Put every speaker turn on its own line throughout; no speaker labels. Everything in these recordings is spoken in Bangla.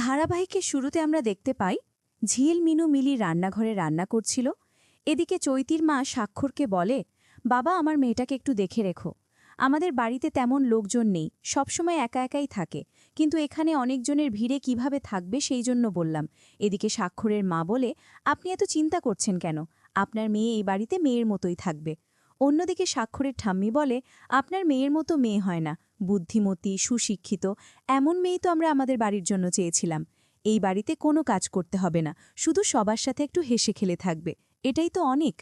ধারাবাহিকের শুরুতে আমরা দেখতে পাই ঝিল মিনু মিলি রান্নাঘরে রান্না করছিল। এদিকে চৈতির মা স্বাক্ষরকে বলে, বাবা আমার মেয়েটাকে একটু দেখে রেখো। আমাদের বাড়িতে তেমন লোকজন নেই, সবসময় একা একাই থাকে, কিন্তু এখানে অনেকজনের ভিড়ে কিভাবে থাকবে সেই জন্য বললাম। এদিকে স্বাক্ষরের মা বলে, আপনি এত চিন্তা করছেন কেন? আপনার মেয়ে এই বাড়িতে মেয়ের মতোই থাকবে। অন্যদিকে স্বাক্ষরের ঠাম্মি বলে, আপনার মেয়ের মতো মেয়ে হয় না, বুদ্ধিমতী, সুশিক্ষিত, এমন মেয়ে তো আমরা আমাদের বাড়ির জন্য চেয়েছিলাম। এই বাড়িতে কোনো কাজ করতে হবে না, শুধু সবার সাথে একটু হেসে খেলে থাকবে, এটাই তো অনেক।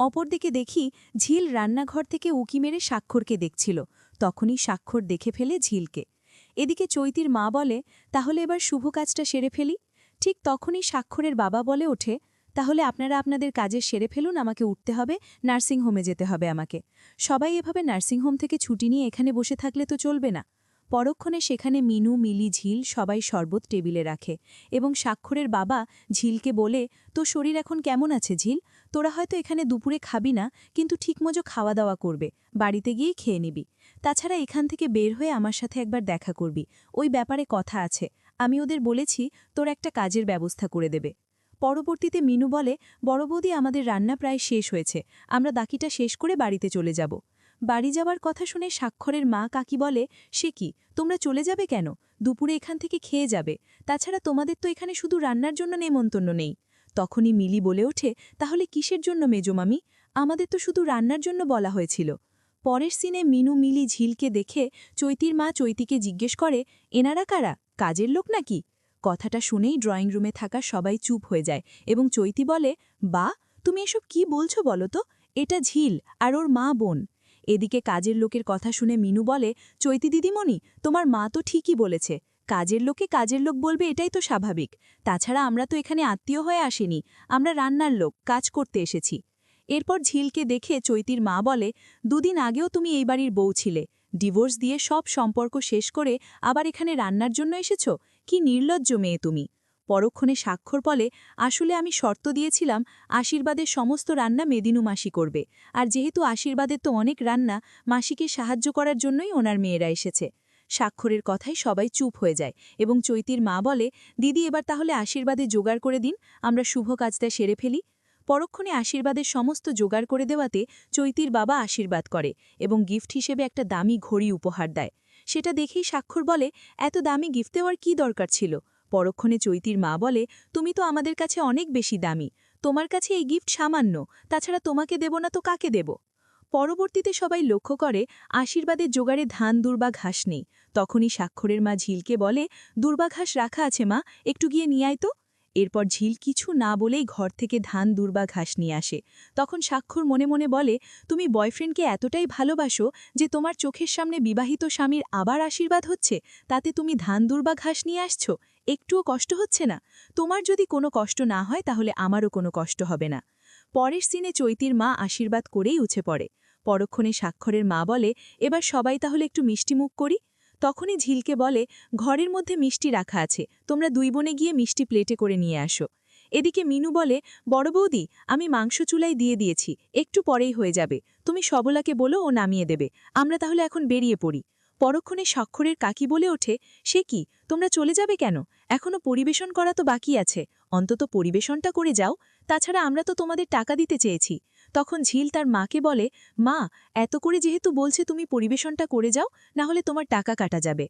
অপরদিকে দেখি ঝিল রান্নাঘর থেকে উকি মেরে স্বাক্ষরকে দেখছিল। তখনই স্বাক্ষর দেখে ফেলে ঝিলকে। এদিকে চৈতির মা বলে, তাহলে এবার শুভ কাজটা সেরে ফেলি। ঠিক তখনই স্বাক্ষরের বাবা বলে ওঠে, তাহলে আপনারা আপনাদের কাজে সেরে ফেলুন, আমাকে উঠতে হবে, নার্সিংহোমে যেতে হবে আমাকে। সবাই এভাবে নার্সিংহোম থেকে ছুটি নিয়ে এখানে বসে থাকলে তো চলবে না। পরক্ষণে সেখানে মিনু, মিলি, ঝিল সবাই শরবত টেবিলে রাখে এবং স্বাক্ষরের বাবা ঝিলকে বলে, তো শরীর এখন কেমন আছে ঝিল? তোরা হয়তো এখানে দুপুরে খাবি না, কিন্তু ঠিকমতো খাওয়া দাওয়া করবে, বাড়িতে গিয়েই খেয়ে নিবি। তাছাড়া এখান থেকে বের হয়ে আমার সাথে একবার দেখা করবি, ওই ব্যাপারে কথা আছে। আমি ওদের বলেছি তোর একটা কাজের ব্যবস্থা করে দেবে। পরবর্তীতে মিনু বলে, বড় বৌদি আমাদের রান্না প্রায় শেষ হয়েছে, আমরা দাকিটা শেষ করে বাড়িতে চলে যাব। বাড়ি যাওয়ার কথা শুনে স্বাক্ষরের মা কাকি বলে, সে কি, তোমরা চলে যাবে কেন? দুপুরে এখান থেকে খেয়ে যাবে, তাছাড়া তোমাদের তো এখানে শুধু রান্নার জন্য নেমন্তন্ন নেই। তখনই মিলি বলে ওঠে, তাহলে কিসের জন্য মেজোমামি? আমাদের তো শুধু রান্নার জন্য বলা হয়েছিল। পরের সিনে মিনু, মিলি, ঝিলকে দেখে চৈতির মা চৈতিকে জিজ্ঞেস করে, এনারা কারা, কাজের লোক নাকি? কথাটা শুনেই ড্রয়িং রুমে থাকা সবাই চুপ হয়ে যায় এবং চৈতি বলে, বা তুমি এসব কি বলছো বলো তো? এটা ঝিল আর ওর মা বোন। এদিকে কাজের লোকের কথা শুনে মিনু বলে, চৈতি দিদিমণি, তোমার মা তো ঠিকই বলেছে, কাজের লোকে কাজের লোক বলবে, এটাই তো স্বাভাবিক। তাছাড়া আমরা তো এখানে আত্মীয় হয়ে আসিনি, আমরা রান্নার লোক, কাজ করতে এসেছি। এরপর ঝিলকে দেখে চৈতির মা বলে, দুদিন আগেও তুমি এই বাড়ির বউ ছিলে, ডিভোর্স দিয়ে সব সম্পর্ক শেষ করে আবার এখানে রান্নার জন্য এসেছ, কি নির্লজ্জ মেয়ে তুমি। পরক্ষণে স্বাক্ষর বলে, আসলে আমি শর্ত দিয়েছিলাম আশীর্বাদের সমস্ত রান্না মেদিনু মাসি করবে, আর যেহেতু আশীর্বাদের তো অনেক রান্না, মাসিকে সাহায্য করার জন্যই ওনার মেয়েরা এসেছে। স্বাক্ষরের কথায় সবাই চুপ হয়ে যায় এবং চৈতির মা বলে, দিদি এবার তাহলে আশীর্বাদে জোগাড় করে দিন, আমরা শুভ কাজটা সেরে ফেলি। পরক্ষণে আশীর্বাদের সমস্ত জোগাড় করে দেওয়াতে চৈতির বাবা আশীর্বাদ করে এবং গিফট হিসেবে একটা দামি ঘড়ি উপহার দেয়। সেটা দেখেই স্বাক্ষর বলে, এত দামি গিফট দেওয়ার কী দরকার ছিল? পরক্ষণে চৈতির মা বলে, তুমি তো আমাদের কাছে অনেক বেশি দামি, তোমার কাছে এই গিফট সামান্য, তাছাড়া তোমাকে দেব না তো কাকে দেব? পরবর্তীতে সবাই লক্ষ্য করে আশীর্বাদের জোগাড়ে ধান, দুর্বা, ঘাস নেই। তখনই স্বাক্ষরের মা ঝিলকে বলে, দুর্বা ঘাস রাখা আছে মা, একটু গিয়ে নিয়ে আয় তো। এরপর ঝিল কিছু না বলেই ঘর থেকে ধান, দুর্বা, ঘাস নিয়ে আসে। তখন স্বাক্ষর মনে মনে বলে, তুমি বয়ফ্রেন্ডকে এতটাই ভালোবাসো যে তোমার চোখের সামনে বিবাহিত স্বামীর আবার আশীর্বাদ হচ্ছে, তাতে তুমি ধান, দুর্বা, ঘাস নিয়ে আসছো, একটুও কষ্ট হচ্ছে না? তোমার যদি কোনো কষ্ট না হয় তাহলে আমারও কোনো কষ্ট হবে না। পরের সিনে চৈতির মা আশীর্বাদ করেই উঠে পড়ে। পরক্ষণে স্বাক্ষরের মা বলে, এবার সবাই তাহলে একটু মিষ্টি মুখ করি। তখনই ঝিলকে বলে, ঘরের মধ্যে মিষ্টি রাখা আছে, তোমরা দুই বোনে গিয়ে মিষ্টি প্লেটে করে নিয়ে আসো। এদিকে মিনু বলে, বড় বৌদি, আমি মাংস চুলায় দিয়ে দিয়েছি, একটু পরেই হয়ে যাবে, তুমি সবলাকে বলো ও নামিয়ে দেবে, আমরা তাহলে এখন বেরিয়ে পড়ি। পরক্ষণে স্বাক্ষরের কাকি বলে ওঠে, সে কি, তোমরা চলে যাবে কেন? এখনো পরিবেশন করা তো বাকি আছে, অন্তত পরিবেশনটা করে যাও, তাছাড়া আমরা তো তোমাদের টাকা দিতে চেয়েছি। তখন ঝিল তার মাকে বলে, মা, এত করে যেহেতু বলছে তুমি পরিবেশনটা করে যাও, না হলে তোমার টাকা কাটা যাবে।